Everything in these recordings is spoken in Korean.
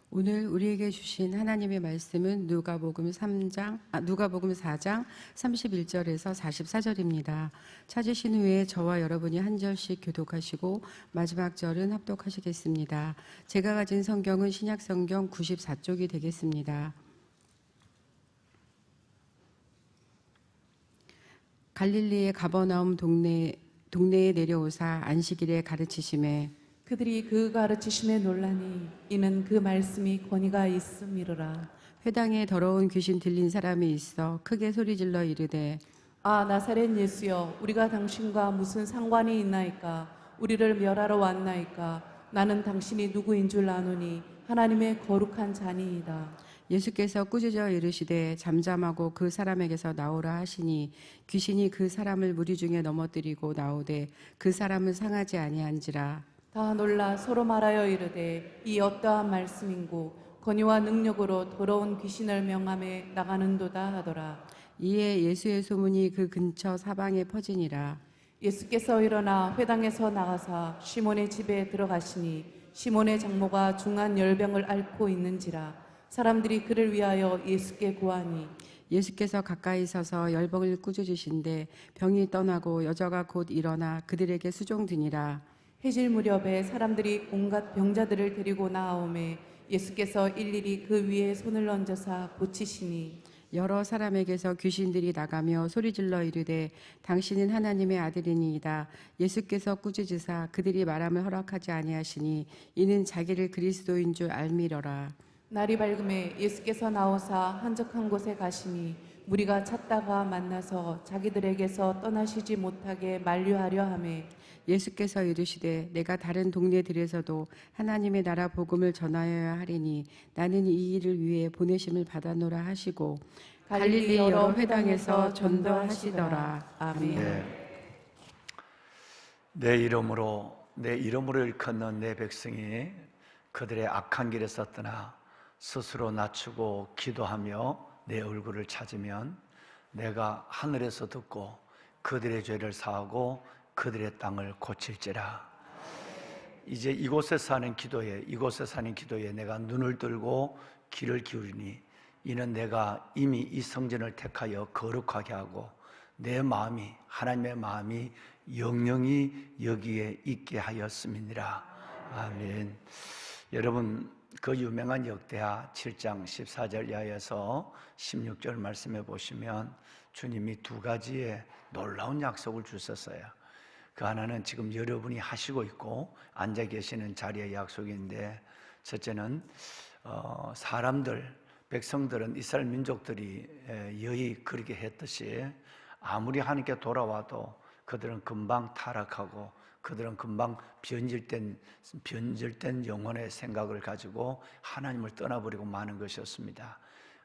오늘 우리에게 주신 하나님의 말씀은 누가복음 4장 31절에서 44절입니다. 찾으신 후에 저와 여러분이 한 절씩 교독하시고 마지막 절은 합독하시겠습니다. 제가 가진 성경은 신약 성경 94쪽이 되겠습니다. 갈릴리의 가버나움 동네에 내려오사 안식일에 가르치심에 그들이 그 가르치심에 놀라니 이는 그 말씀이 권위가 있음이로라. 회당에 더러운 귀신 들린 사람이 있어 크게 소리질러 이르되 아, 나사렛 예수여, 우리가 당신과 무슨 상관이 있나이까? 우리를 멸하러 왔나이까? 나는 당신이 누구인 줄 아노니 하나님의 거룩한 자니이다. 예수께서 꾸짖어 이르시되 잠잠하고 그 사람에게서 나오라 하시니 귀신이 그 사람을 무리 중에 넘어뜨리고 나오되 그 사람은 상하지 아니한지라. 다 놀라 서로 말하여 이르되 이 어떠한 말씀인고 권위와 능력으로 더러운 귀신을 명함에 나가는도다 하더라. 이에 예수의 소문이 그 근처 사방에 퍼지니라. 예수께서 일어나 회당에서 나가사 시몬의 집에 들어가시니 시몬의 장모가 중한 열병을 앓고 있는지라. 사람들이 그를 위하여 예수께 구하니 예수께서 가까이 서서 열병을 꾸짖으신데 병이 떠나고 여자가 곧 일어나 그들에게 수종드니라. 해질 무렵에 사람들이 온갖 병자들을 데리고 나아오매 예수께서 일일이 그 위에 손을 얹어사 고치시니 여러 사람에게서 귀신들이 나가며 소리질러 이르되 당신은 하나님의 아들이니이다. 예수께서 꾸짖으사 그들이 말함을 허락하지 아니하시니 이는 자기를 그리스도인 줄 알미러라. 날이 밝음에 예수께서 나오사 한적한 곳에 가시니 무리가 찾다가 만나서 자기들에게서 떠나시지 못하게 만류하려 하매 예수께서 이르시되 내가 다른 동네들에서도 하나님의 나라 복음을 전하여야 하리니 나는 이 일을 위해 보내심을 받아노라 하시고 갈릴리 여러 회당에서 전도하시더라. 아멘. 내 이름으로 일컫는 내 백성이 그들의 악한 길에서 떠나 스스로 낮추고 기도하며 내 얼굴을 찾으면 내가 하늘에서 듣고 그들의 죄를 사하고 그들의 땅을 고칠지라. 이제 이곳에 사는 기도에 내가 눈을 들고 귀를 기울이니 이는 내가 이미 이 성전을 택하여 거룩하게 하고 내 마음이 하나님의 마음이 영영이 여기에 있게 하였음이니라. 아멘. 여러분, 그 유명한 역대하 7장 14절 이하에서 16절 말씀해 보시면 주님이 두 가지의 놀라운 약속을 주셨어요. 그 하나는 지금 여러분이 하시고 있고 앉아 계시는 자리의 약속인데, 첫째는 백성들은 이스라엘 민족들이 여의 그렇게 했듯이 아무리 하나님께 돌아와도 그들은 금방 타락하고 그들은 금방 변질된 영혼의 생각을 가지고 하나님을 떠나버리고 마는 것이었습니다.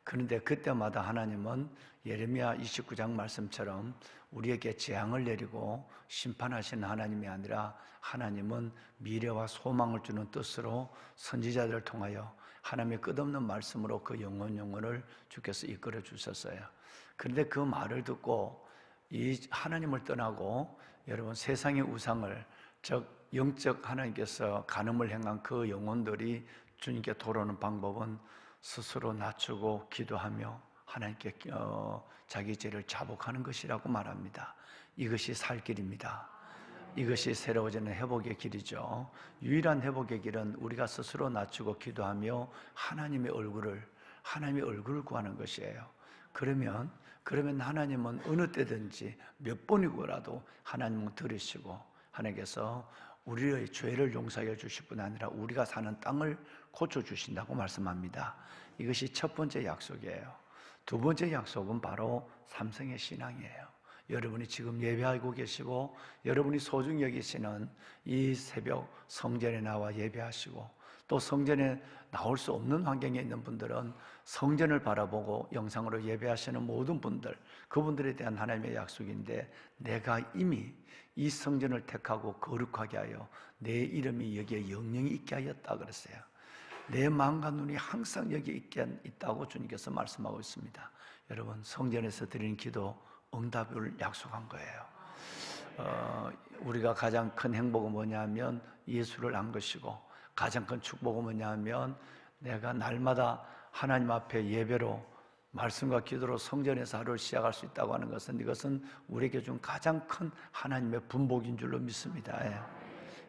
그런데 그때마다 하나님은 예레미야 29장 말씀처럼 우리에게 재앙을 내리고 심판하시는 하나님이 아니라 하나님은 미래와 소망을 주는 뜻으로 선지자들을 통하여 하나님의 끝없는 말씀으로 그 영혼을 주께서 이끌어 주셨어요. 그런데 그 말을 듣고 이 하나님을 떠나고 여러분 세상의 우상을, 즉 영적 하나님께서 간음을 행한 그 영혼들이 주님께 돌아오는 방법은 스스로 낮추고 기도하며 하나님께 자기 죄를 자복하는 것이라고 말합니다. 이것이 살 길입니다. 이것이 새로워지는 회복의 길이죠. 유일한 회복의 길은 우리가 스스로 낮추고 기도하며 하나님의 얼굴을 구하는 것이에요. 그러면 하나님은 어느 때든지 몇 번이고라도 하나님은 들으시고 하나님께서 우리의 죄를 용서해 주실 뿐 아니라 우리가 사는 땅을 고쳐주신다고 말씀합니다. 이것이 첫 번째 약속이에요. 두 번째 약속은 바로 삼성의 신앙이에요. 여러분이 지금 예배하고 계시고 여러분이 소중히 여기시는 이 새벽 성전에 나와 예배하시고 또 성전에 나올 수 없는 환경에 있는 분들은 성전을 바라보고 영상으로 예배하시는 모든 분들, 그분들에 대한 하나님의 약속인데, 내가 이미 이 성전을 택하고 거룩하게 하여 내 이름이 여기에 영영이 있게 하였다 그랬어요. 내 마음과 눈이 항상 여기에 있다고 주님께서 말씀하고 있습니다. 여러분, 성전에서 드리는 기도 응답을 약속한 거예요. 우리가 가장 큰 행복은 뭐냐면 예수를 안 것이고, 가장 큰 축복은 뭐냐면 내가 날마다 하나님 앞에 예배로 말씀과 기도로 성전에서 하루를 시작할 수 있다고 하는 것은 이것은 우리에게 준 가장 큰 하나님의 분복인 줄로 믿습니다. 예.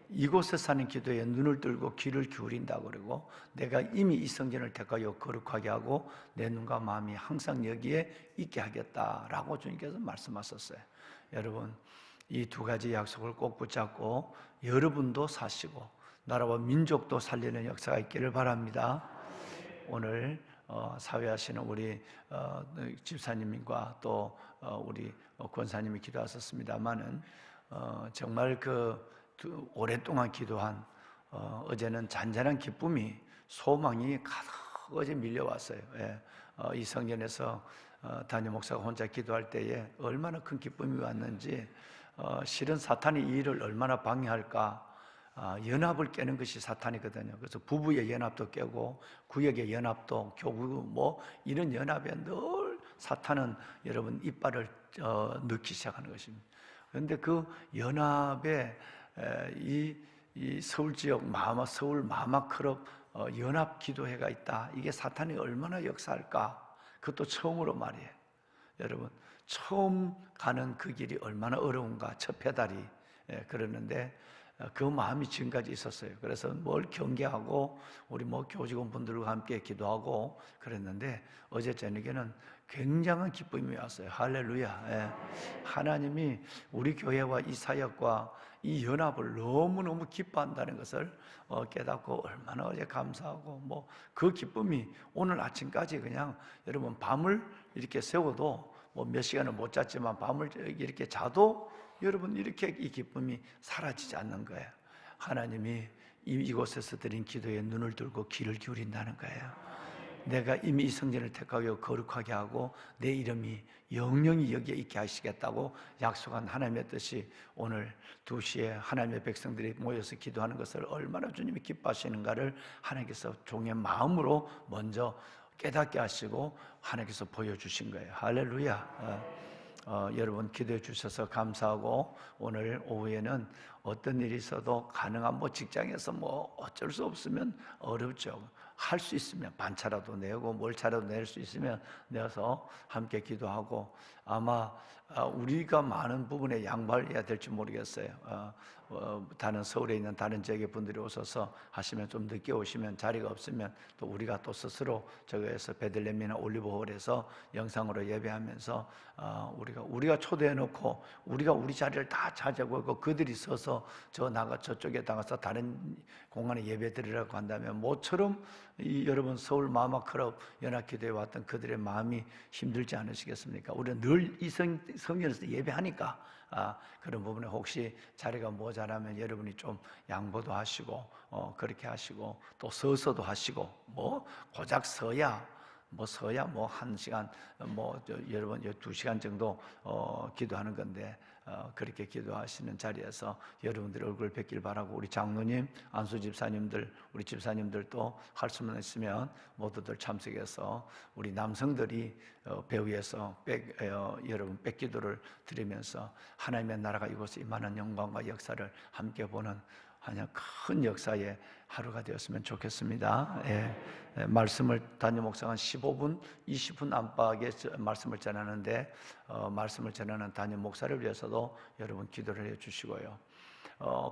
이곳에 사는 기도에 눈을 들고 귀를 기울인다고 그러고 내가 이미 이 성전을 택하여 거룩하게 하고 내 눈과 마음이 항상 여기에 있게 하겠다라고 주님께서 말씀하셨어요. 여러분, 이 두 가지 약속을 꼭 붙잡고 여러분도 사시고 나라와 민족도 살리는 역사가 있기를 바랍니다. 오늘 사회하시는 우리 집사님과 또 우리 권사님이 기도하셨습니다만은 정말 오랫동안 기도한 어제는 잔잔한 기쁨이 소망이 가득 어제 밀려왔어요. 예. 이 성전에서 담임 목사가 혼자 기도할 때에 얼마나 큰 기쁨이 왔는지 실은 사탄이 이 일을 얼마나 방해할까. 연합을 깨는 것이 사탄이거든요. 그래서 부부의 연합도 깨고 구역의 연합도 교구 이런 연합에 늘 사탄은 여러분 이빨을 넣기 시작하는 것입니다. 그런데 그 연합에 이 서울 지역 서울 마마클럽 연합 기도회가 있다. 이게 사탄이 얼마나 역사할까? 그것도 처음으로 말이에요. 여러분, 처음 가는 그 길이 얼마나 어려운가? 첫 페달이. 그러는데 그 마음이 지금까지 있었어요. 그래서 뭘 경계하고 우리 교직원분들과 함께 기도하고 그랬는데 어제 저녁에는 굉장한 기쁨이 왔어요. 할렐루야. 예. 하나님이 우리 교회와 이 사역과 이 연합을 너무너무 기뻐한다는 것을 깨닫고 얼마나 어제 감사하고 그 기쁨이 오늘 아침까지 그냥 여러분 밤을 이렇게 세워도 몇 시간을 못 잤지만 밤을 이렇게 자도 여러분 이렇게 이 기쁨이 사라지지 않는 거예요. 하나님이 이곳에서 드린 기도에 눈을 들고 귀를 기울인다는 거예요. 내가 이미 이 성전을 택하여 거룩하게 하고 내 이름이 영영이 여기에 있게 하시겠다고 약속한 하나님의 뜻이 오늘 2시에 하나님의 백성들이 모여서 기도하는 것을 얼마나 주님이 기뻐하시는가를 하나님께서 종의 마음으로 먼저 깨닫게 하시고 하나님께서 보여주신 거예요. 할렐루야. 여러분 기도해 주셔서 감사하고 오늘 오후에는 어떤 일이 있어도 가능한 직장에서 어쩔 수 없으면 어렵죠. 할 수 있으면 반차라도 내고 몰차라도 낼 수 있으면 내어서 함께 기도하고 아마 우리가 많은 부분에 양보해야 될지 모르겠어요. 다른 서울에 있는 다른 지역의 분들이 오셔서 하시면 좀 늦게 오시면 자리가 없으면 또 우리가 또 스스로 저기에서 베들레헴이나 올리브홀에서 영상으로 예배하면서 우리가 초대해 놓고 우리가 우리 자리를 다 차지하고 그들이 서서 저쪽에 나가서 다른 공간에 예배 드리라고 한다면 모처럼 여러분 서울 마마클럽 연합기도에 왔던 그들의 마음이 힘들지 않으시겠습니까? 우리는 늘 이 성전에서 예배하니까 그런 부분에 혹시 자리가 모자라면 여러분이 좀 양보도 하시고 그렇게 하시고 또 서서도 하시고 고작 서야 1시간 여러분 2시간 정도 기도하는 건데 그렇게 기도하시는 자리에서 여러분들의 얼굴 뵙길 바라고 우리 장로님, 안수 집사님들, 우리 집사님들도 할 수만 있으면 모두들 참석해서 우리 남성들이 배후에서 여러분 백기도를 드리면서 하나님의 나라가 이곳에 임하는 영광과 역사를 함께 보는 하나 큰 역사의 하루가 되었으면 좋겠습니다. 말씀을 담임 목사가 한 15분, 20분 안팎의 말씀을 전하는데 말씀을 전하는 담임 목사를 위해서도 여러분 기도를 해주시고요.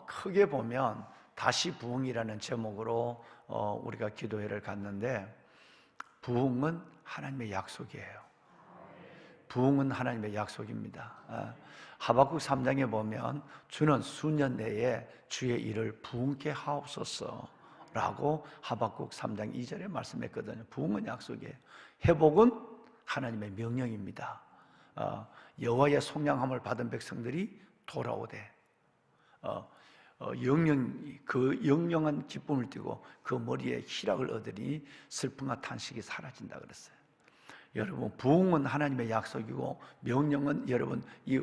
크게 보면 다시 부흥이라는 제목으로 우리가 기도회를 갔는데 부흥은 하나님의 약속이에요. 부흥은 하나님의 약속입니다. 하박국 3장에 보면 주는 수년 내에 주의 일을 부흥케 하옵소서 라고 하박국 3장 2절에 말씀했거든요. 부흥은 약속이에요. 회복은 하나님의 명령입니다. 여호와의 속량함을 받은 백성들이 돌아오되 그 영영한 기쁨을 띠고 그 머리에 희락을 얻으니 슬픔과 탄식이 사라진다 그랬어요. 여러분 부흥은 하나님의 약속이고 명령은 여러분 이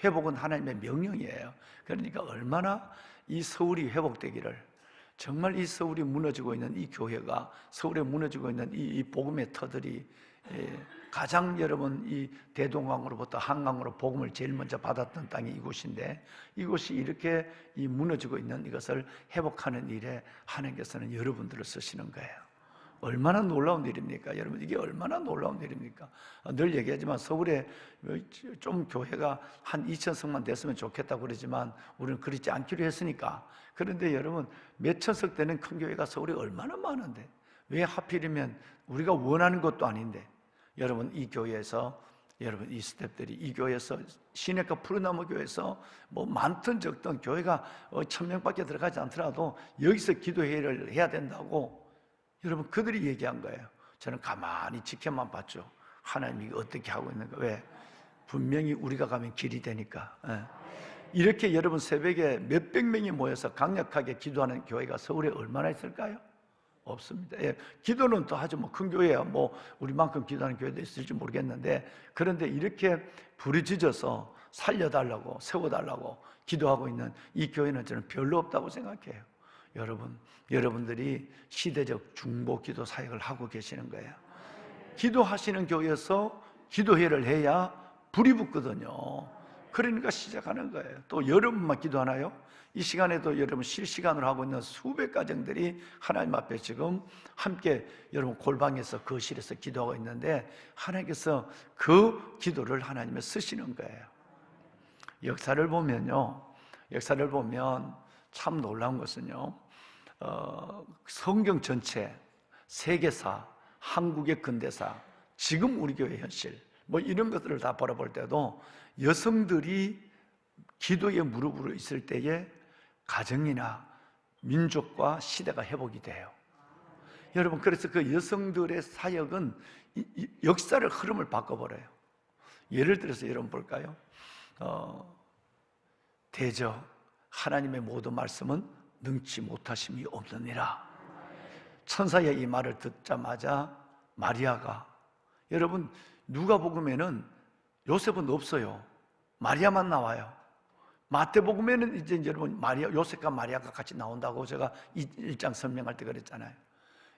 회복은 하나님의 명령이에요. 그러니까 얼마나 이 서울이 회복되기를 정말 이 서울이 무너지고 있는 이 교회가 서울에 무너지고 있는 이 복음의 터들이 가장 여러분 이 대동강으로부터 한강으로 복음을 제일 먼저 받았던 땅이 이곳인데 이곳이 이렇게 이 무너지고 있는 이것을 회복하는 일에 하나님께서는 여러분들을 쓰시는 거예요. 얼마나 놀라운 일입니까? 여러분, 이게 얼마나 놀라운 일입니까? 늘 얘기하지만 서울에 좀 교회가 한 2,000석만 됐으면 좋겠다고 그러지만 우리는 그렇지 않기로 했으니까. 그런데 여러분, 몇천 석 되는 큰 교회가 서울에 얼마나 많은데 왜 하필이면 우리가 원하는 것도 아닌데, 여러분, 이 교회에서, 여러분, 이 스태프들이 이 교회에서, 시내가 푸르나무 교회에서 뭐 많든 적든 교회가 1,000명밖에 들어가지 않더라도 여기서 기도회를 해야 된다고 여러분, 그들이 얘기한 거예요. 저는 가만히 지켜만 봤죠. 하나님이 어떻게 하고 있는가. 왜? 분명히 우리가 가면 길이 되니까. 이렇게 여러분, 새벽에 몇백 명이 모여서 강력하게 기도하는 교회가 서울에 얼마나 있을까요? 없습니다. 기도는 또 하죠. 뭐 큰 교회야 뭐 우리만큼 기도하는 교회도 있을지 모르겠는데, 그런데 이렇게 부르짖어서 살려달라고, 세워달라고 기도하고 있는 이 교회는 저는 별로 없다고 생각해요. 여러분들이 시대적 중보 기도 사역을 하고 계시는 거예요. 기도하시는 교회에서 기도회를 해야 불이 붙거든요. 그러니까 시작하는 거예요. 또 여러분만 기도하나요? 이 시간에도 여러분 실시간으로 하고 있는 수백 가정들이 하나님 앞에 지금 함께 여러분 골방에서 거실에서 기도하고 있는데, 하나님께서 그 기도를 하나님에 쓰시는 거예요. 역사를 보면 참 놀라운 것은요, 성경 전체, 세계사, 한국의 근대사, 지금 우리 교회 현실, 뭐 이런 것들을 다 바라볼 때도 여성들이 기도에 무릎으로 있을 때에 가정이나 민족과 시대가 회복이 돼요. 여러분, 그래서 그 여성들의 사역은 역사를 흐름을 바꿔버려요. 예를 들어서 여러분 볼까요? 대저 하나님의 모든 말씀은 능치 못하심이 없느니라. 천사의 이 말을 듣자마자 마리아가, 여러분 누가복음에는 요셉은 없어요. 마리아만 나와요. 마태복음에는 이제 여러분 요셉과 마리아가 같이 나온다고 제가 1장 설명할 때 그랬잖아요.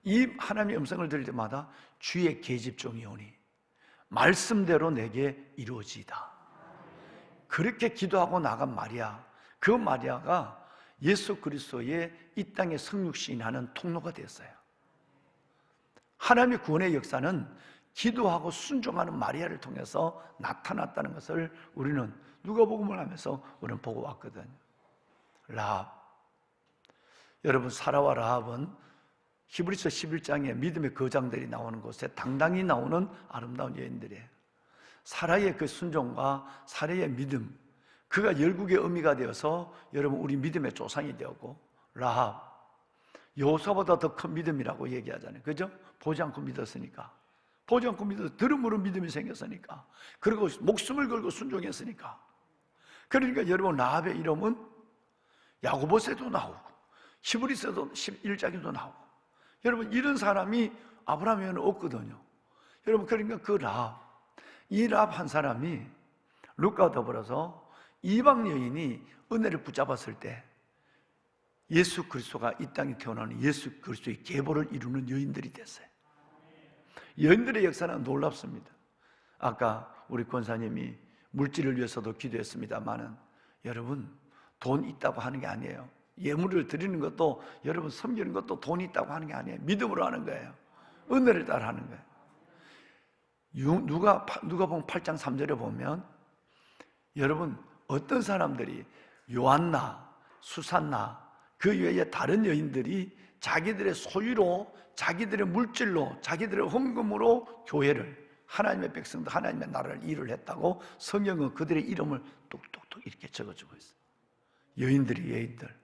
이 하나님의 음성을 들을 때마다 주의 계집종이 오니 말씀대로 내게 이루어지이다. 그렇게 기도하고 나간 마리아, 그 마리아가 예수 그리스도의 이 땅에 성육신하는 통로가 되었어요. 하나님의 구원의 역사는 기도하고 순종하는 마리아를 통해서 나타났다는 것을 우리는 누가복음을 하면서 우리는 보고 왔거든요. 라합, 여러분, 사라와 라합은 히브리서 11장에 믿음의 거장들이 나오는 곳에 당당히 나오는 아름다운 여인들이에요. 사라의 그 순종과 사라의 믿음, 그가 열국의 어미가 되어서 여러분 우리 믿음의 조상이 되었고, 라합, 여호사보다 더 큰 믿음이라고 얘기하잖아요. 그죠? 보지 않고 믿었으니까. 보지 않고 믿어서 들음으로 믿음이 생겼으니까. 그리고 목숨을 걸고 순종했으니까. 그러니까 여러분, 라합의 이름은 야고보서에도 나오고 히브리서도 11장에도 나오고, 여러분 이런 사람이 아브라함에는 없거든요. 여러분, 그러니까 그 라합, 이 라합 한 사람이 룻과 더불어서 이방 여인이 은혜를 붙잡았을 때 예수 그리스도가 이 땅에 태어나는 예수 그리스도의 계보를 이루는 여인들이 됐어요. 여인들의 역사는 놀랍습니다. 아까 우리 권사님이 물질을 위해서도 기도했습니다만은, 여러분 돈 있다고 하는 게 아니에요. 예물을 드리는 것도, 여러분 섬기는 것도 돈 있다고 하는 게 아니에요. 믿음으로 하는 거예요. 은혜를 따라 하는 거예요. 누가복음 8장 3절에 보면 여러분 어떤 사람들이 요한나, 수산나, 그 외에 다른 여인들이 자기들의 소유로, 자기들의 물질로, 자기들의 헌금으로 교회를, 하나님의 백성들, 하나님의 나라를 일을 했다고 성경은 그들의 이름을 뚝뚝뚝 이렇게 적어주고 있어요. 여인들.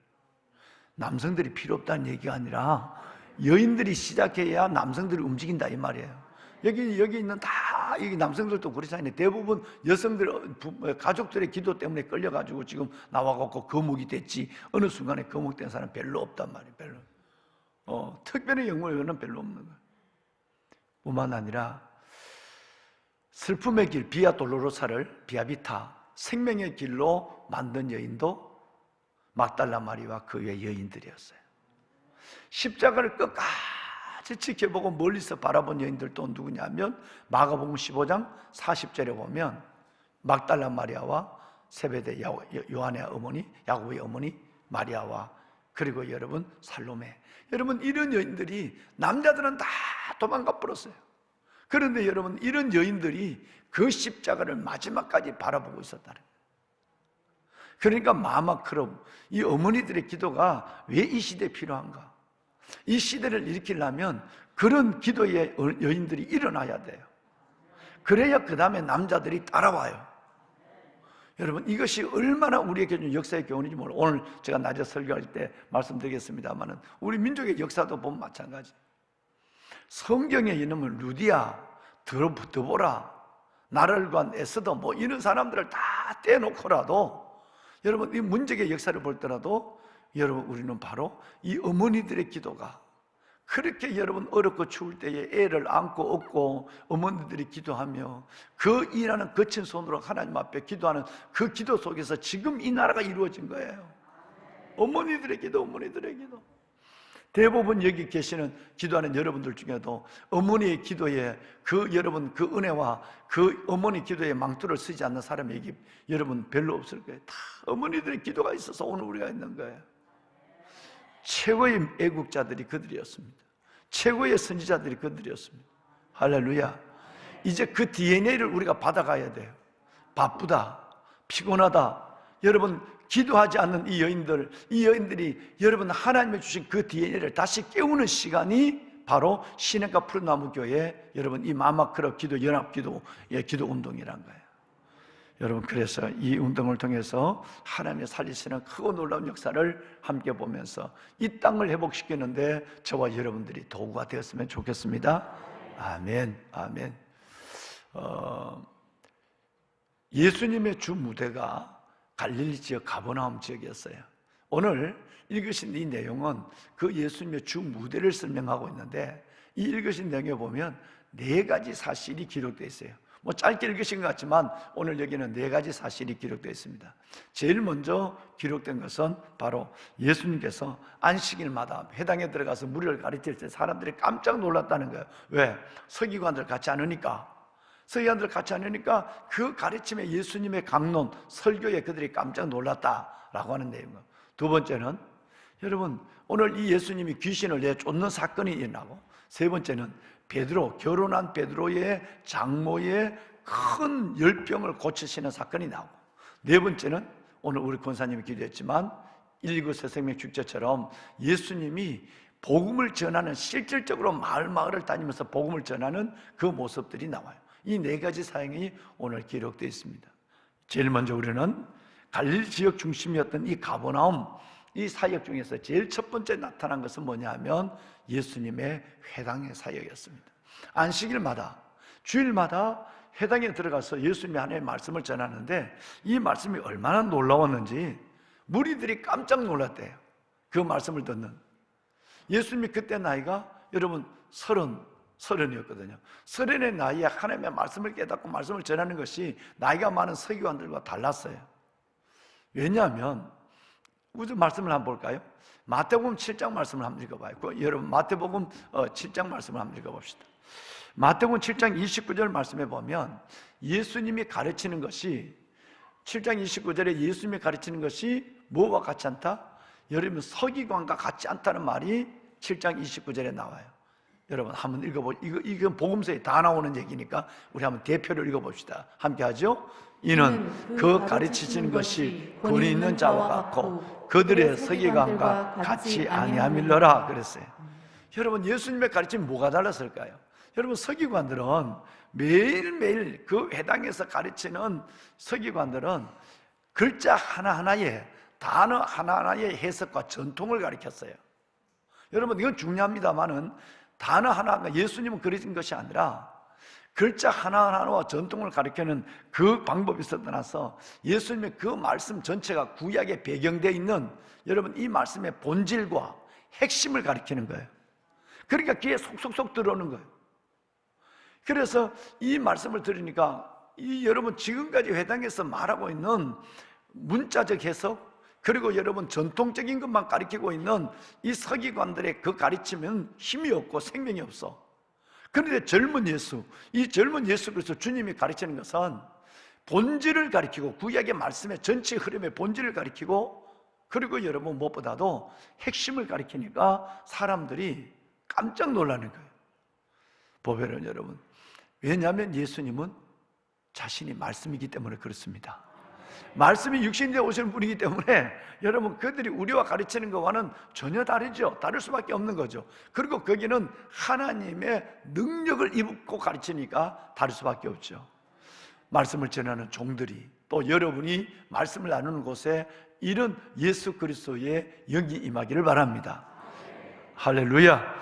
남성들이 필요 없다는 얘기가 아니라 여인들이 시작해야 남성들이 움직인다 이 말이에요. 여기 있는 다, 여기 남성들도 그렇잖아요. 대부분 여성들, 가족들의 기도 때문에 끌려가지고 지금 나와갖고 거목이 됐지, 어느 순간에 거목된 사람 별로 없단 말이에요. 별로. 특별히 영혼은 별로 없는 거예요. 뿐만 아니라 슬픔의 길, 비아 돌로로사를 비아비타, 생명의 길로 만든 여인도 막달라 마리와 그 외 여인들이었어요. 십자가를 끝까지 지켜보고 멀리서 바라본 여인들 또 누구냐면, 마가복음 15장 40절에 보면 막달라 마리아와 세베대 요한의 어머니, 야고보의 어머니 마리아와 그리고 여러분 살로메. 여러분 이런 여인들이 남자들은 다 도망가 버렸어요. 그런데 여러분 이런 여인들이 그 십자가를 마지막까지 바라보고 있었다는 거예요. 그러니까 마마크롭, 이 어머니들의 기도가 왜 이 시대에 필요한가? 이 시대를 일으키려면 그런 기도의 여인들이 일어나야 돼요. 그래야 그 다음에 남자들이 따라와요. 여러분 이것이 얼마나 우리에게 좀 역사의 교훈인지 몰라요. 오늘 제가 낮에 설교할 때 말씀드리겠습니다만 우리 민족의 역사도 보면 마찬가지. 성경의 이름은 루디아, 드보라, 나를관, 에스더 뭐 이런 사람들을 다 떼놓고라도 여러분 이 문제의 역사를 볼 때라도 여러분 우리는 바로 이 어머니들의 기도가 그렇게 여러분 어렵고 추울 때에 애를 안고 업고 어머니들이 기도하며 그 일하는 거친 손으로 하나님 앞에 기도하는 그 기도 속에서 지금 이 나라가 이루어진 거예요. 어머니들의 기도, 어머니들의 기도. 대부분 여기 계시는 기도하는 여러분들 중에도 어머니의 기도에 그 여러분 그 은혜와 그 어머니 기도에 망토를 쓰지 않는 사람이 여기 여러분 별로 없을 거예요. 다 어머니들의 기도가 있어서 오늘 우리가 있는 거예요. 최고의 애국자들이 그들이었습니다. 최고의 선지자들이 그들이었습니다. 할렐루야. 이제 그 DNA를 우리가 받아가야 돼요. 바쁘다, 피곤하다. 여러분 기도하지 않는 이 여인들이 여러분 하나님이 주신 그 DNA를 다시 깨우는 시간이 바로 신행과 푸른나무 교회 여러분 이 마마크럽 기도 연합기도 기도 운동이란 거예요. 여러분 그래서 이 운동을 통해서 하나님의 살리시는 크고 놀라운 역사를 함께 보면서 이 땅을 회복시키는데 저와 여러분들이 도구가 되었으면 좋겠습니다. 아멘, 아멘. 예수님의 주 무대가 갈릴리 지역 가버나움 지역이었어요. 오늘 읽으신 이 내용은 그 예수님의 주 무대를 설명하고 있는데 이 읽으신 내용에 보면 4가지 사실이 기록되어 있어요. 뭐 짧게 읽으신 것 같지만 오늘 여기는 4가지 사실이 기록되어 있습니다. 제일 먼저 기록된 것은 바로 예수님께서 안식일마다 회당에 들어가서 무리를 가르칠 때 사람들이 깜짝 놀랐다는 거예요. 왜? 서기관들 같지 않으니까. 서기관들 같지 않으니까 그 가르침에 예수님의 강론, 설교에 그들이 깜짝 놀랐다라고 하는 내용이에요. 두 번째는 여러분 오늘 이 예수님이 귀신을 내쫓는 사건이 일어나고 세 번째는 베드로, 결혼한 베드로의 장모의 큰 열병을 고치시는 사건이 나오고 네 번째는 오늘 우리 권사님이 기도했지만 119 새생명 축제처럼 예수님이 복음을 전하는 실질적으로 마을을 다니면서 복음을 전하는 그 모습들이 나와요. 이 4가지 사역이 오늘 기록되어 있습니다. 제일 먼저 우리는 갈릴리 지역 중심이었던 이 가버나움 이 사역 중에서 제일 첫 번째 나타난 것은 뭐냐 하면 예수님의 회당의 사역이었습니다. 안식일마다 주일마다 회당에 들어가서 예수님이 하나님의 말씀을 전하는데 이 말씀이 얼마나 놀라웠는지 무리들이 깜짝 놀랐대요. 그 말씀을 듣는 예수님이 그때 나이가 여러분 서른이었거든요. 서른의 나이에 하나님의 말씀을 깨닫고 말씀을 전하는 것이 나이가 많은 서기관들과 달랐어요. 왜냐하면 무슨 말씀을 한번 볼까요? 마태복음 7장 말씀을 한번 읽어봐요. 여러분 마태복음 7장 말씀을 한번 읽어봅시다. 마태복음 7장 29절 말씀에 보면 예수님이 가르치는 것이 7장 29절에 예수님이 가르치는 것이 뭐와 같지 않다? 여러분 서기관과 같지 않다는 말이 7장 29절에 나와요. 여러분 한번 이건 복음서에 다 나오는 얘기니까 우리 한번 대표를 읽어봅시다. 함께 하죠? 이는 그 가르치시는 것이 권위 있는 자와 같고 그들의 서기관과 같이 아니함일러라 그랬어요. 여러분 예수님의 가르침이 뭐가 달랐을까요? 여러분 서기관들은 매일매일 그 회당에서 가르치는 서기관들은 글자 하나하나에 단어 하나하나의 해석과 전통을 가르쳤어요. 여러분 이건 중요합니다만은 단어 하나가 예수님은 그러신 것이 아니라 글자 하나하나와 전통을 가르치는 그 방법에서 떠나서 예수님의 그 말씀 전체가 구약에 배경되어 있는 여러분 이 말씀의 본질과 핵심을 가르치는 거예요. 그러니까 귀에 속속속 들어오는 거예요. 그래서 이 말씀을 들으니까 이 여러분 지금까지 회당에서 말하고 있는 문자적 해석 그리고 여러분 전통적인 것만 가르치고 있는 이 서기관들의 그 가르침은 힘이 없고 생명이 없어. 그런데 젊은 예수, 이 젊은 예수 그리스도 주님이 가르치는 것은 본질을 가르치고 구약의 말씀의 전체 흐름의 본질을 가르치고 그리고 여러분 무엇보다도 핵심을 가리키니까 사람들이 깜짝 놀라는 거예요. 보배는 여러분, 왜냐하면 예수님은 자신이 말씀이기 때문에 그렇습니다. 말씀이 육신되어 오시는 분이기 때문에 여러분 그들이 우리와 가르치는 것과는 전혀 다르죠. 다를 수밖에 없는 거죠. 그리고 거기는 하나님의 능력을 입고 가르치니까 다를 수밖에 없죠. 말씀을 전하는 종들이, 또 여러분이 말씀을 나누는 곳에 이런 예수 그리스도의 영이 임하기를 바랍니다. 할렐루야.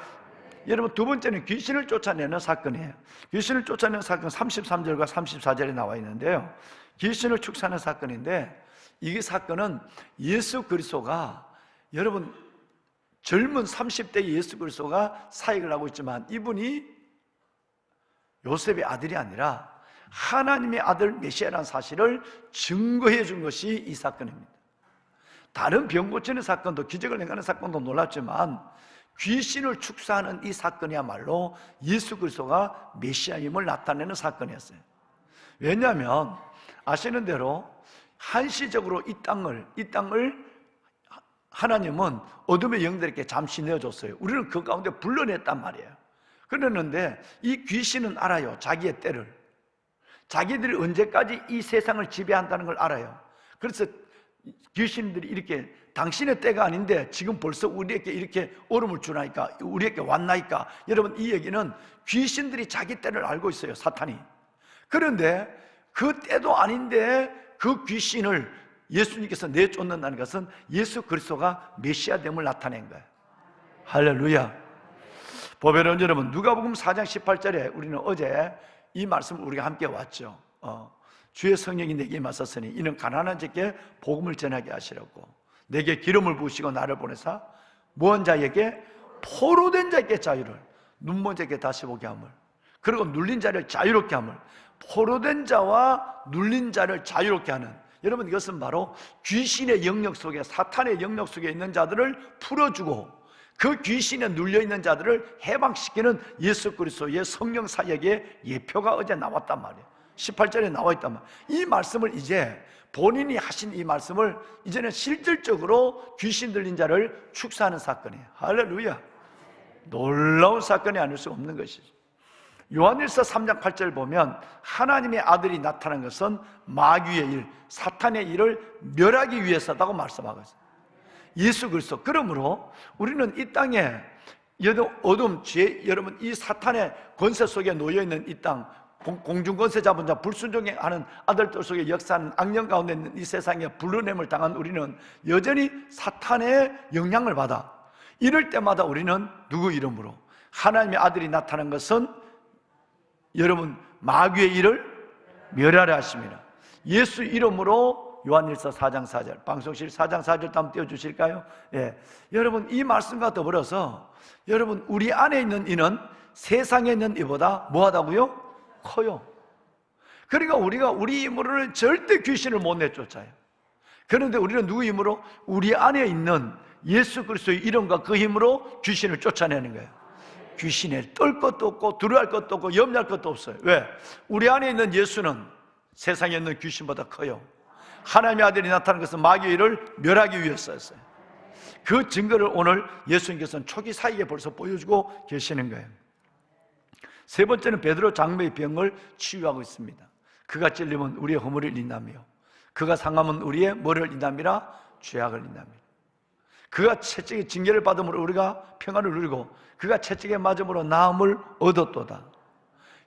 여러분 두 번째는 귀신을 쫓아내는 사건이에요. 귀신을 쫓아내는 사건 33절과 34절에 나와 있는데요, 귀신을 축사하는 사건인데, 이 사건은 예수 그리스도가, 여러분 젊은 30대 예수 그리스도가 사역을 하고 있지만 이분이 요셉의 아들이 아니라 하나님의 아들 메시아라는 사실을 증거해 준 것이 이 사건입니다. 다른 병 고치는 사건도, 기적을 행하는 사건도 놀랍지만 귀신을 축사하는 이 사건이야말로 예수 그리스도가 메시아임을 나타내는 사건이었어요. 왜냐하면 아시는 대로 한시적으로 이 땅을 하나님은 어둠의 영들에게 잠시 내어줬어요. 우리는 그 가운데 불러냈단 말이에요. 그랬는데 이 귀신은 알아요. 자기의 때를. 자기들이 언제까지 이 세상을 지배한다는 걸 알아요. 그래서 귀신들이 이렇게, 당신의 때가 아닌데 지금 벌써 우리에게 이렇게 얼음을 주나이까, 우리에게 왔나이까. 여러분 이 얘기는 귀신들이 자기 때를 알고 있어요, 사탄이. 그런데 그 때도 아닌데 그 귀신을 예수님께서 내쫓는다는 것은 예수 그리스도가 메시아됨을 나타낸 거예요. 할렐루야. 보배는 여러분, 누가복음 4장 18절에 우리는 어제 이 말씀을 우리가 함께 왔죠. 주의 성령이 내게 임하셨으니 이는 가난한 자에게 복음을 전하게 하시려고 내게 기름을 부으시고 나를 보내사 무언 자에게, 포로된 자에게 자유를, 눈먼 자에게 다시 보게 함을, 그리고 눌린 자를 자유롭게 함을. 포로된 자와 눌린 자를 자유롭게 하는, 여러분 이것은 바로 귀신의 영역 속에, 사탄의 영역 속에 있는 자들을 풀어주고 그 귀신에 눌려있는 자들을 해방시키는 예수 그리스도의 성령 사역의 예표가 어제 나왔단 말이에요. 18절에 나와 있단 말이에요. 이 말씀을 이제 본인이 하신 이 말씀을 이제는 실질적으로 귀신 들린 자를 축사하는 사건이에요. 할렐루야. 놀라운 사건이 아닐 수 없는 것이죠. 요한일서 3장 8절 보면 하나님의 아들이 나타난 것은 마귀의 일, 사탄의 일을 멸하기 위해서다고 말씀하고 있어요. 예수 그리스도. 그러므로 우리는 이 땅에 어둠, 죄, 여러분 이 사탄의 권세 속에 놓여있는 이 땅, 공중 권세 잡은 자, 불순종하는 아들들 속에 역사하는 악령 가운데 있는 이 세상에 불러냄을 당한 우리는 여전히 사탄의 영향을 받아. 이럴 때마다 우리는 누구 이름으로? 하나님의 아들이 나타난 것은 여러분 마귀의 일을 멸하려 하십니다. 예수 이름으로. 요한일서 4장 4절, 방송실 4장 4절 한번 띄워주실까요? 예. 여러분 이 말씀과 더불어서 여러분 우리 안에 있는 이는 세상에 있는 이보다 뭐하다고요? 커요. 그러니까 우리가 우리 힘으로는 절대 귀신을 못 내쫓아요. 그런데 우리는 누구 힘으로? 우리 안에 있는 예수 그리스도의 이름과 그 힘으로 귀신을 쫓아내는 거예요. 귀신에 떨 것도 없고 두려워할 것도 없고 염려할 것도 없어요. 왜? 우리 안에 있는 예수는 세상에 있는 귀신보다 커요. 하나님의 아들이 나타난 것은 마귀의 일을 멸하기 위해서였어요. 그 증거를 오늘 예수님께서는 초기 사역에 벌써 보여주고 계시는 거예요. 세 번째는 베드로 장매의 병을 치유하고 있습니다. 그가 찔리면 우리의 허물을 인하며 그가 상하면 우리의 뭐를 인함이라? 죄악을 인함이라. 그가 채찍의 징계를 받음으로 우리가 평안을 누리고 그가 채찍에 맞음으로 나음을 얻었도다.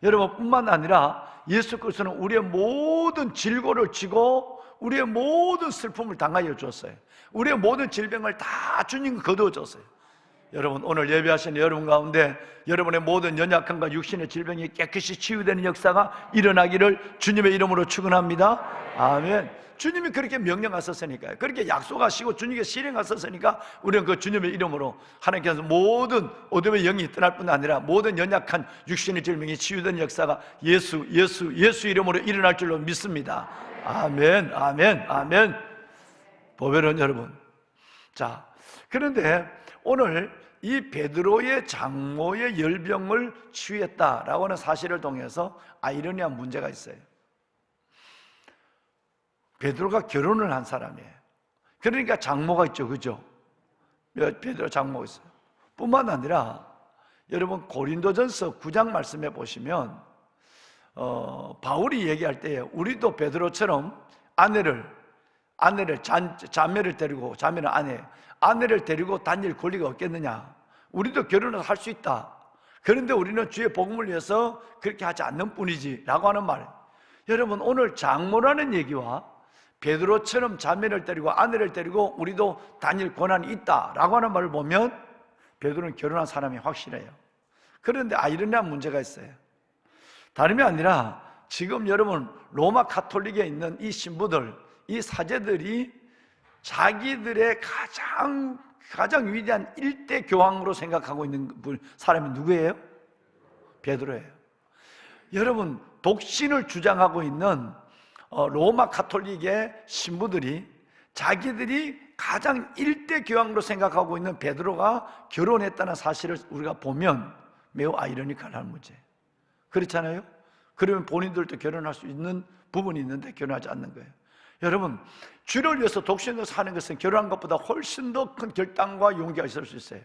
여러분 뿐만 아니라 예수 그리스도는 우리의 모든 질고를 지고 우리의 모든 슬픔을 당하여 줬어요. 우리의 모든 질병을 다 주님 거두어 줬어요. 여러분 오늘 예배하시는 여러분 가운데 여러분의 모든 연약함과 육신의 질병이 깨끗이 치유되는 역사가 일어나기를 주님의 이름으로 축원합니다. 아멘. 주님이 그렇게 명령하셨으니까요. 그렇게 약속하시고 주님께 실행하셨으니까 우리는 그 주님의 이름으로 하나님께서 모든 어둠의 영이 떠날 뿐 아니라 모든 연약한 육신의 질병이 치유되는 역사가 예수 이름으로 일어날 줄로 믿습니다. 아멘, 아멘, 아멘. 보배는 여러분. 자, 그런데 오늘 이 베드로의 장모의 열병을 치유했다라고 하는 사실을 통해서 아이러니한 문제가 있어요. 베드로가 결혼을 한 사람이에요. 그러니까 장모가 있죠, 그죠? 베드로 장모가 있어요. 뿐만 아니라 여러분 고린도전서 9장 말씀에 보시면 바울이 얘기할 때에 우리도 베드로처럼 자매를 데리고, 자매는 아내를 데리고 다닐 권리가 없겠느냐? 우리도 결혼을 할 수 있다. 그런데 우리는 주의 복음을 위해서 그렇게 하지 않는 뿐이지 라고 하는 말. 여러분 오늘 장모라는 얘기와 베드로처럼 자매를 데리고 아내를 데리고 우리도 다닐 권한이 있다라고 하는 말을 보면 베드로는 결혼한 사람이 확실해요. 그런데 아이러니한 문제가 있어요. 다름이 아니라 지금 여러분 로마 카톨릭에 있는 이 신부들, 이 사제들이 자기들의 가장 위대한 일대 교황으로 생각하고 있는 사람이 누구예요? 베드로예요. 여러분 독신을 주장하고 있는 로마 카톨릭의 신부들이 자기들이 가장 일대 교황으로 생각하고 있는 베드로가 결혼했다는 사실을 우리가 보면 매우 아이러니컬한 문제예요. 그렇잖아요? 그러면 본인들도 결혼할 수 있는 부분이 있는데 결혼하지 않는 거예요. 여러분 주를 위해서 독신으로 사는 것은 결혼한 것보다 훨씬 더 큰 결단과 용기가 있을 수 있어요.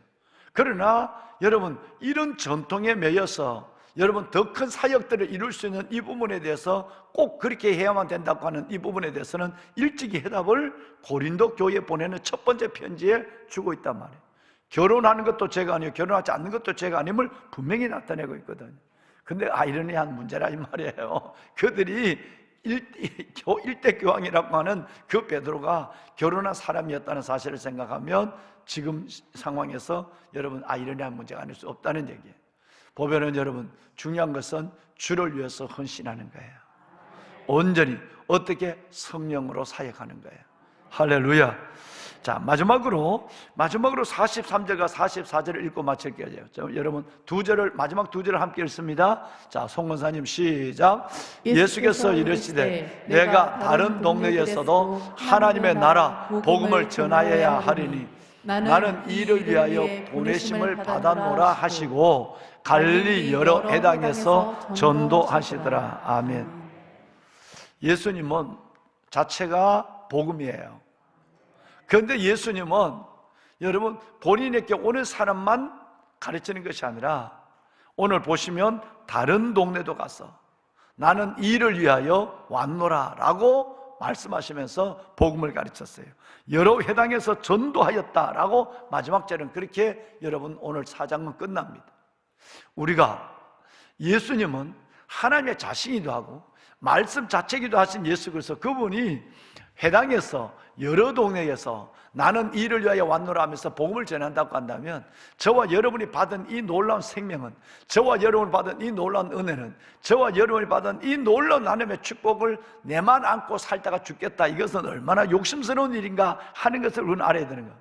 그러나 여러분 이런 전통에 매여서 여러분 더 큰 사역들을 이룰 수 있는 이 부분에 대해서 꼭 그렇게 해야만 된다고 하는 이 부분에 대해서는 일찍이 해답을 고린도 교회에 보내는 첫 번째 편지에 주고 있단 말이에요. 결혼하는 것도 죄가 아니고 결혼하지 않는 것도 죄가 아님을 분명히 나타내고 있거든요. 근데 아이러니한 문제라 이 말이에요. 그들이 일대 교황이라고 하는 그 베드로가 결혼한 사람이었다는 사실을 생각하면 지금 상황에서 여러분 아이러니한 문제가 아닐 수 없다는 얘기예요. 보면은 여러분 중요한 것은 주를 위해서 헌신하는 거예요. 온전히 어떻게 성령으로 사역하는 거예요. 할렐루야. 자, 마지막으로 43절과 44절을 읽고 마칠게요. 여러분 마지막 두 절을 함께 읽습니다. 자, 송건사님 시작. 예수께서 이르시되 내가 다른 동네에서도 하나님의 나라 복음을 전하여야 하리니 나는 이를 위하여 보내심을 받아노라 하시고 갈릴리 여러 해당에서 전도하시더라. 아멘. 예수님은 자체가 복음이에요. 그런데 예수님은 여러분 본인에게 오는 사람만 가르치는 것이 아니라 오늘 보시면 다른 동네도 가서 나는 이를 위하여 왔노라 라고 말씀하시면서 복음을 가르쳤어요. 여러 회당에서 전도하였다라고 마지막 절은 그렇게 여러분 오늘 4장은 끝납니다. 우리가 예수님은 하나님의 자신이기도 하고 말씀 자체이기도 하신 예수 그리스도, 그분이 회당에서 여러 동네에서 나는 이를 위하여 왔노라 하면서 복음을 전한다고 한다면 저와 여러분이 받은 이 놀라운 생명은, 저와 여러분이 받은 이 놀라운 은혜는, 저와 여러분이 받은 이 놀라운 하나님의 축복을 내만 안고 살다가 죽겠다, 이것은 얼마나 욕심스러운 일인가 하는 것을 우리는 알아야 되는 거예요.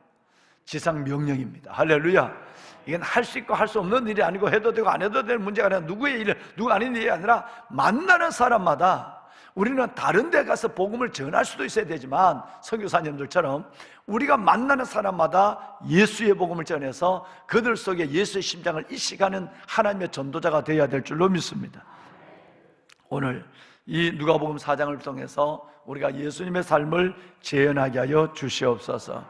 지상 명령입니다. 할렐루야. 이건 할 수 있고 할 수 없는 일이 아니고 해도 되고 안 해도 되는 문제가 아니라 누구의 일, 누가 아닌 일이 아니라 만나는 사람마다 우리는 다른 데 가서 복음을 전할 수도 있어야 되지만 선교사님들처럼 우리가 만나는 사람마다 예수의 복음을 전해서 그들 속에 예수의 심장을 이식하는 하나님의 전도자가 되어야 될 줄로 믿습니다. 오늘 이 누가복음 4장을 통해서 우리가 예수님의 삶을 재현하게 하여 주시옵소서.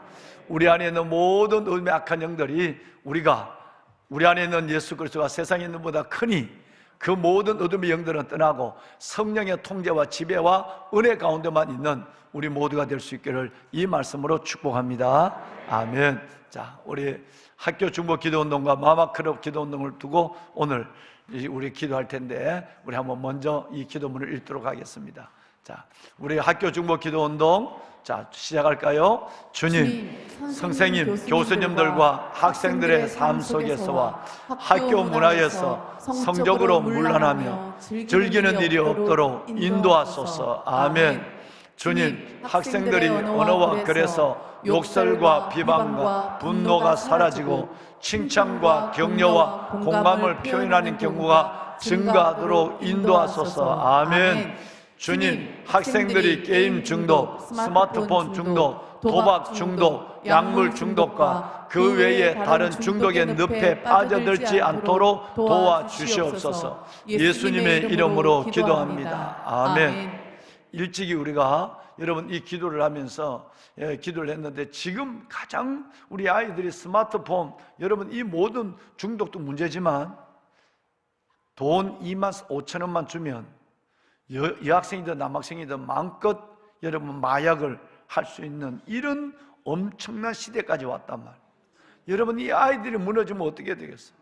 우리 안에 있는 모든 어둠의 악한 영들이 우리 안에 있는 예수 그리스도가 세상에 있는 것보다 크니 그 모든 어둠의 영들은 떠나고 성령의 통제와 지배와 은혜 가운데만 있는 우리 모두가 될 수 있기를 이 말씀으로 축복합니다. 아멘. 자, 우리 학교 중보 기도운동과 마마클럽 기도운동을 두고 오늘 우리 기도할 텐데 우리 한번 먼저 이 기도문을 읽도록 하겠습니다. 자, 우리 학교 중보 기도운동 자, 시작할까요? 주님, 선생님, 교수님들과 학생들의 삶 속에서와 학교 문화에서 성적으로 물러나며 즐기는 일이 없도록 인도하소서. 아멘. 주님, 학생들이 언어와 글에서 욕설과 비방과 분노가 사라지고 칭찬과 격려와 공감을 표현하는 경우가 증가하도록 인도하소서. 아멘. 주님, 학생들이 게임 중독, 스마트폰 중독, 도박 중독, 약물 중독과 그 외의 다른 중독의 늪에 빠져들지 않도록 도와주시옵소서. 예수님의 이름으로 기도합니다. 아멘. 일찍이 우리가 여러분 이 기도를 하면서 기도를 했는데, 지금 가장 우리 아이들이 스마트폰, 여러분 이 모든 중독도 문제지만 돈 25,000원만 주면 여학생이든 남학생이든 마음껏 여러분 마약을 할 수 있는 이런 엄청난 시대까지 왔단 말이에요. 여러분 이 아이들이 무너지면 어떻게 되겠어요?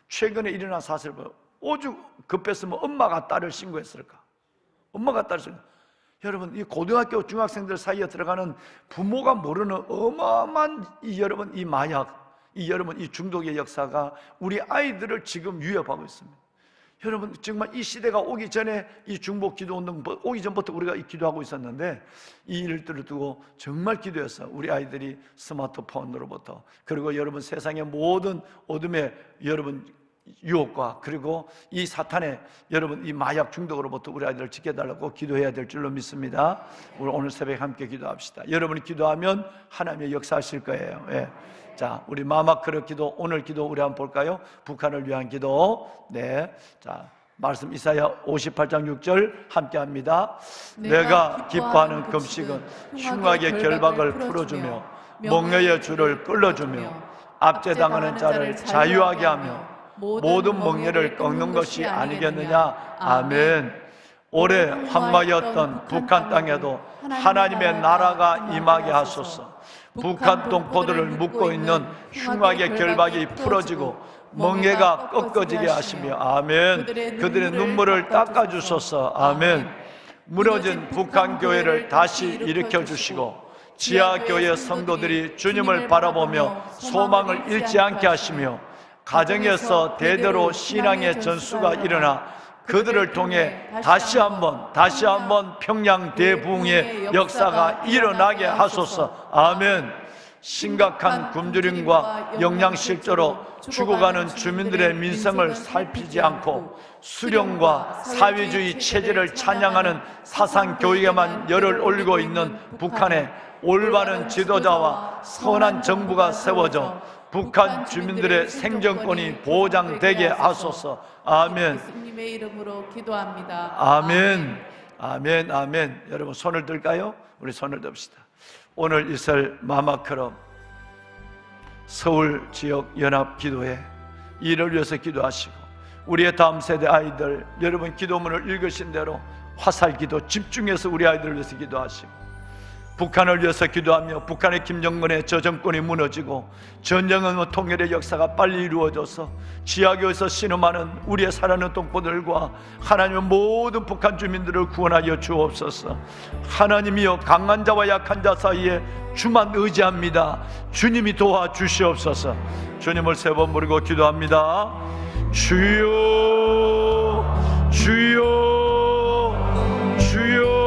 최근에 일어난 사실을 보면 오죽 급했으면 엄마가 딸을 신고했을까? 엄마가 딸을 신고. 여러분 이 고등학교 중학생들 사이에 들어가는 부모가 모르는 어마어마한 여러분 이 마약, 여러분 이 중독의 역사가 우리 아이들을 지금 위협하고 있습니다. 여러분 정말 이 시대가 오기 전에, 이 중복 기도 운동 오기 전부터 우리가 기도하고 있었는데, 이 일들을 두고 정말 기도했어요. 우리 아이들이 스마트폰으로부터, 그리고 여러분 세상의 모든 어둠의 여러분 유혹과, 그리고 이 사탄의 여러분 이 마약 중독으로부터 우리 아이들을 지켜달라고 기도해야 될 줄로 믿습니다. 우리 오늘 새벽에 함께 기도합시다. 여러분이 기도하면 하나님의 역사하실 거예요. 예. 자, 우리 마마크르 기도, 오늘 기도 우리 한번 볼까요? 북한을 위한 기도. 네. 자, 말씀 이사야 58장 6절 함께 합니다. 내가 기뻐하는 금식은 흉악의 결박을 풀어주며 목매의 줄을 끌어주며 압제당하는 자를 자유하게 하며 모든 목례를 꺾는 것이 아니겠느냐. 아멘. 올해 황마였던 북한 땅에도 하나님의 나라가 임하게 하소서. 북한 동포들을 묶고 있는 흉악의 결박이 풀어지고 멍에가 꺾어지게 하시며, 아멘. 그들의 눈물을 닦아주소서. 아멘. 무너진 북한 교회를 다시 일으켜 주시고 지하교회 성도들이 주님을 바라보며 소망을 잃지 않게 하시며, 가정에서 대대로 신앙의 전수가 일어나 그들을 통해 다시 한번 평양 대부흥의 역사가 일어나게 하소서. 아멘. 심각한 굶주림과 영양실조로 죽어가는 주민들의 민생을 살피지 않고 수령과 사회주의 체제를 찬양하는 사상교육에만 열을 올리고 있는 북한에 올바른 지도자와 선한 정부가 세워져 북한 주민들의 생존권이 보장되게 하소서. 아멘. 예수님의 이름으로 기도합니다. 아멘. 아멘. 아멘. 여러분 손을 들까요? 우리 손을 듭시다. 오늘 있을 마마크로 서울 지역 연합 기도회 이를 위해서 기도하시고, 우리의 다음 세대 아이들, 여러분 기도문을 읽으신 대로 화살 기도 집중해서 우리 아이들을 위해서 기도하시고, 북한을 위해서 기도하며 북한의 김정은의 저 정권이 무너지고 전쟁은 통일의 역사가 빨리 이루어져서 지하교에서 신음하는 우리의 살아있는 동포들과 하나님의 모든 북한 주민들을 구원하여 주옵소서. 하나님이여, 강한 자와 약한 자 사이에 주만 의지합니다. 주님이 도와주시옵소서. 주님을 세 번 부르고 기도합니다. 주여, 주여, 주여.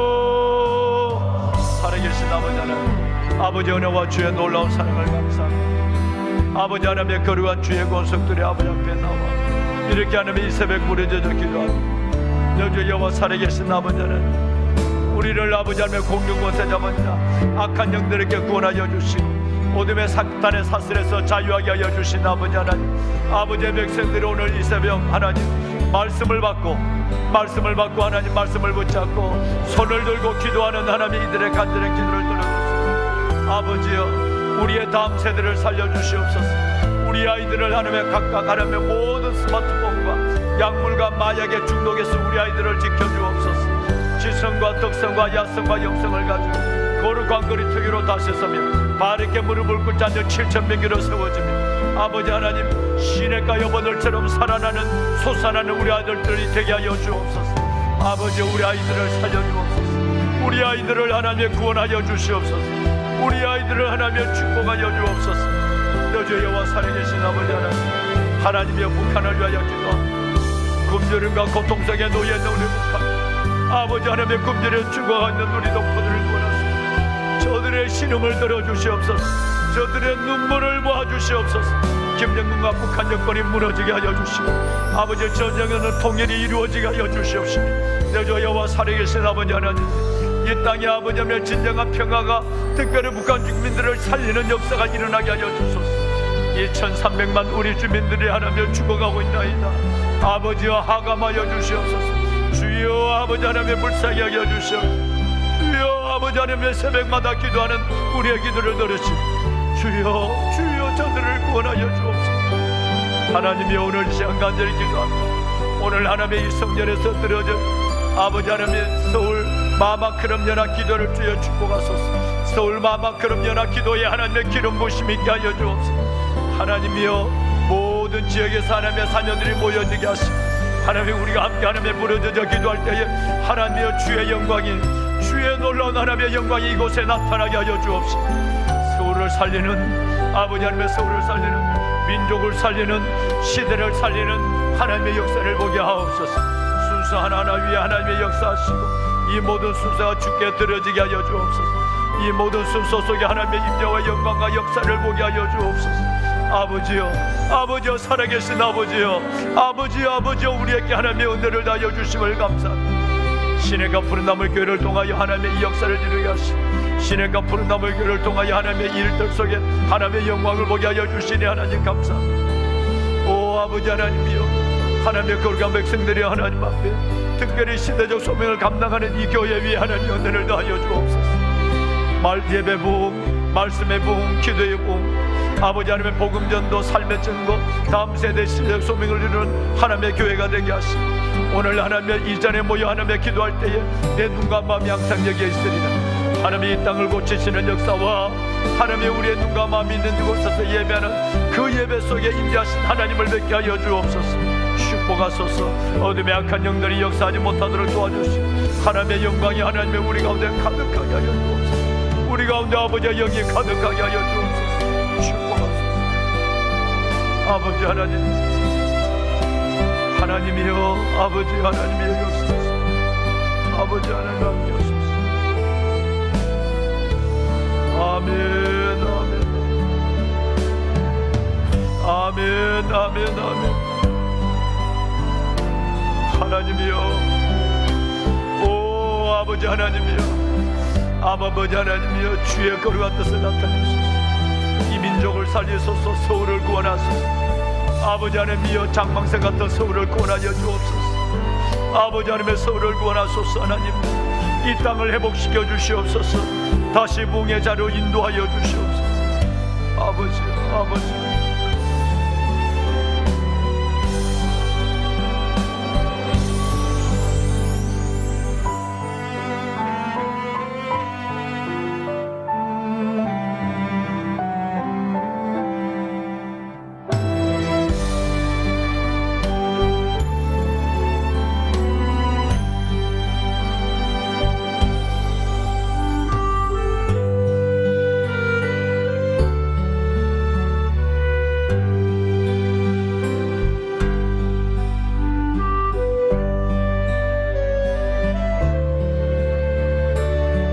살아계신 아버지 하나님, 아버지 은혜와 주의 놀라운 사랑을 감사합니다. 아버지 하나님의 거룩한 주의 권속들이 아버지 앞에 나와 이렇게 하나님의 이 새벽 부르짖어 기도합니다. 여주 여호와 살아계신 아버지 하나님, 우리를 아버지 하나님의 공중권세 잡은 자 악한 영들에게 구원하여 주시고 어둠의 사탄의 사슬에서 자유하게 하여 주신 아버지 하나님, 아버지의 백성들이 오늘 이 새벽 하나님 말씀을 받고 하나님 말씀을 붙잡고 손을 들고 기도하는 하나님, 이들의 간절한 기도를 들어주시고 아버지여, 우리의 다음 세대를 살려주시옵소서. 우리 아이들을 하나님의 각각 하나님의 모든 스마트폰과 약물과 마약의 중독에서 우리 아이들을 지켜주옵소서. 지성과 덕성과 야성과 영성을 가지고 거룩한 거리 특유로 다시 서며 바르게 무릎을 꿇지 않는 7,000명기로 세워지며 아버지 하나님, 시냇가 여보들처럼 살아나는 솟아나는 우리 아들들이 되게 하여 주옵소서. 아버지, 우리 아이들을 살려주옵소서. 우리 아이들을 하나님의 구원하여 주시옵소서. 우리 아이들을 하나님의 축복하여 주옵소서. 여주 여호와 살아계신 아버지 하나님, 하나님의 북한을 위하여 기도합니다. 굶주림과 고통 속에 놓여있는 우리 북한, 아버지 하나님의 굶주려 죽어가는 우리 동포들을 구원하소서. 저들의 신음을 들어주시옵소서. 저들의 눈물을 모아주시옵소서. 김정은과 북한 정권이 무너지게 하여 주시고 아버지 전쟁에는 통일이 이루어지게 하여 주시옵시며 여주 여호와 살아계신 아버지 하나님, 이 땅에 아버지 하나님의 진정한 평화가 특별히 북한 주민들을 살리는 역사가 일어나게 하여 주소서. 2,300만 우리 주민들이 하나님을 죽어가고 있나이다. 아버지와 하감하여 주시옵소서. 주여, 아버지 하나님의 불쌍히 하여 주시옵소서. 아버지 하나님의 새벽마다 기도하는 우리의 기도를 들으시고 주여 주여 저들을 구원하여 주옵소서. 하나님이 오늘 시간 간절히 기도합니다. 오늘 하나님의 이 성전에서 드려진 아버지 하나님의 서울 마마크럼 연합 기도를 주여 축복하소서. 서울 마마크럼 연합 기도에 하나님의 기름 부심 있게 하여 주옵소서. 하나님이여 모든 지역에서 하나님의 자녀들이 모여지게 하시고 하나님 우리가 함께 하나님의 부르짖어 기도할 때에 하나님이여 주의 영광이 주의 놀라운 하나님의 영광이 이곳에 나타나게 하여 주옵시고 서울을 살리는 아버지 하나님의 서울을 살리는 민족을 살리는 시대를 살리는 하나님의 역사를 보게 하옵소서. 순서 하나하나 위에 하나님의 역사하시고 이 모든 순서가 주께 드려지게 하여 주옵소서. 이 모든 순서 속에 하나님의 임재와 영광과 역사를 보게 하여 주옵소서. 아버지여 아버지여 살아계신 아버지여 아버지여 아버지여 우리에게 하나님의 은혜를 다하여 주심을 감사합니다. 시냇가 푸른 나물 교회를 통하여 하나님의 이 역사를 이루게 하시고 시냇가 푸른 나물 교회를 통하여 하나님의 일들 속에 하나님의 영광을 보게 하여 주시니 하나님 감사합니다. 오 아버지 하나님이여 하나님의 거룩한 백성들이 하나님 앞에 특별히 시대적 소명을 감당하는 이 교회 위에 하나님의 은혜를 다하여 주옵소서. 예배 부흥 말씀의 부흥 기도의 부흥 아버지 하나님의 복음 전도 삶의 증거 다음 세대 시대적 소명을 이루는 하나님의 교회가 되게 하시고 오늘 하나님의 이전에 모여 하나님의 기도할 때에 내 눈과 마음이 항상 여기에 있으리라. 하나님의 이 땅을 고치시는 역사와 하나님의 우리의 눈과 마음이 있는 이곳에서 예배하는 그 예배 속에 임재하신 하나님을 뵙게 하여 주옵소서. 축복하소서. 어둠의 악한 영들이 역사하지 못하도록 도와주시고 하나님의 영광이 하나님의 우리 가운데 가득하게 하여 주옵소서. 우리 가운데 아버지의 영이 가득하게 하여 주옵소서. 축복하소서. 아버지 하나님 하나님이여 아버지 하나님이여 역사하소서. 아버지 하나님 함께 하소서. 아멘 아멘 아멘 아멘 아멘. 하나님이여 오 아버지 하나님이여 아버지 하나님이여 주의 거룩한 뜻을 나타내소서. 이 민족을 살리소서. 서울을 구원하소서. 아버지 하나님이여 장망생 같은 서울을 구원하여 주옵소서. 아버지 하나님의 서울을 구원하소서. 하나님 이 땅을 회복시켜 주시옵소서. 다시 부흥의 자로 인도하여 주시옵소서. 아버지